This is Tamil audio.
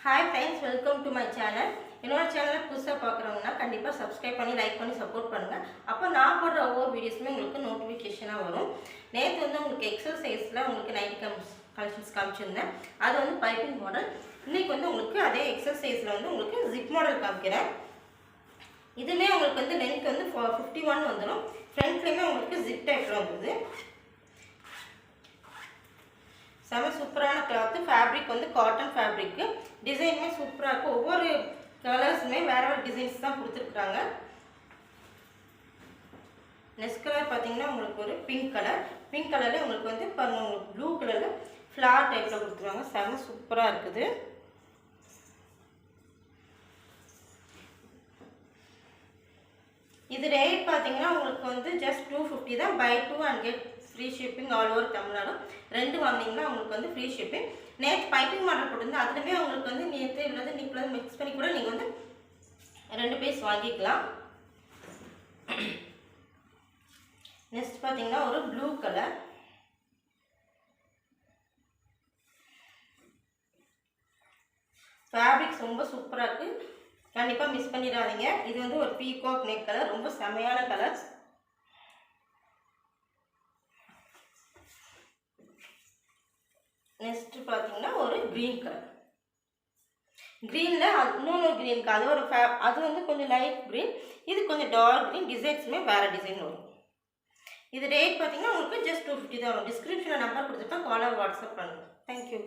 Hi friends, welcome to my channel. என்னோட சேனலை புதுசாக பார்க்குறவங்கன்னா கண்டிப்பாக சப்ஸ்கிரைப் பண்ணி லைக் பண்ணி சப்போர்ட் பண்ணுங்கள். அப்போ நான் போடுற ஒவ்வொரு வீடியோஸுமே உங்களுக்கு நோட்டிஃபிகேஷனாக வரும். நேற்று வந்து உங்களுக்கு எக்ஸசைஸில் உங்களுக்கு நைட்டி கலெக்ஷன்ஸ் காமிச்சிருந்தேன். அது வந்து பைப்பிங் மாடல். இன்றைக்கி வந்து உங்களுக்கு அதே எக்ஸசைஸில் வந்து உங்களுக்கு ஜிப் மாடல் காமிக்கிறேன். இதுவுமே உங்களுக்கு வந்து லென்த் வந்து 51 வந்துடும். ஃப்ரண்ட்லேயுமே உங்களுக்கு ஜிப் டைப்பில் வந்துடுது. செம சூப்பரான கிளாத்து. ஃபேப்ரிக் வந்து காட்டன் ஃபேப்ரிக்கு. டிசைனுமே சூப்பராக இருக்கும். ஒவ்வொரு கலர்ஸுமே வேறு வேறு டிசைன்ஸ் தான் கொடுத்துருக்குறாங்க. நெக்ஸ்ட் கலர் பார்த்தீங்கன்னா உங்களுக்கு ஒரு பிங்க் கலர். பிங்க் கலரில் உங்களுக்கு வந்து பாருங்கள், உங்களுக்கு ப்ளூ கலரில் ஃப்ளார் டைப்பில் கொடுத்துருவாங்க. செம சூப்பராக இருக்குது. இது ரேட் பார்த்தீங்கன்னா உங்களுக்கு வந்து ஜஸ்ட் 250 தான். Buy 2 and get free shipping all over Tamil Nadu. 2 வாங்கினீங்கன்னா உங்களுக்கு வந்து ஃப்ரீ ஷிப்பிங். நேற்று பைப்பிங் மாடல் போட்டிருந்தேன். அதுலேயுமே உங்களுக்கு வந்து நேற்று உள்ளது இன்னைக்குள்ளது மிக்ஸ் பண்ணி கூட நீங்கள் வந்து 2 பீஸ் வாங்கிக்கலாம். நெக்ஸ்ட் பார்த்தீங்கன்னா ஒரு ப்ளூ கலர். ஃபேப்ரிக்ஸ் ரொம்ப சூப்பராக இருக்குது. கண்டிப்பாக மிஸ் பண்ணிடாதீங்க. இது வந்து ஒரு பீகாக் நெக் கலர். ரொம்ப செமையான கலர். நெக்ஸ்ட் பார்த்தீங்கன்னா ஒரு க்ரீன் கலர். க்ரீனில் இன்னொன்று க்ரீனுக்கு அது ஒரு அது வந்து கொஞ்சம் லைட் க்ரீன், இது கொஞ்சம் டார்க் க்ரீன். டிசைன்ஸுமே வேறு டிசைன் வரும். இது ரேட் பார்த்தீங்கன்னா உங்களுக்கு ஜஸ்ட் 250 தான் வரும். டிஸ்கிரிப்ஷனில் நம்பர் கொடுத்துருக்கேன். கால் ஆர் வாட்ஸ்அப் பண்ணுங்கள். தேங்க்யூ.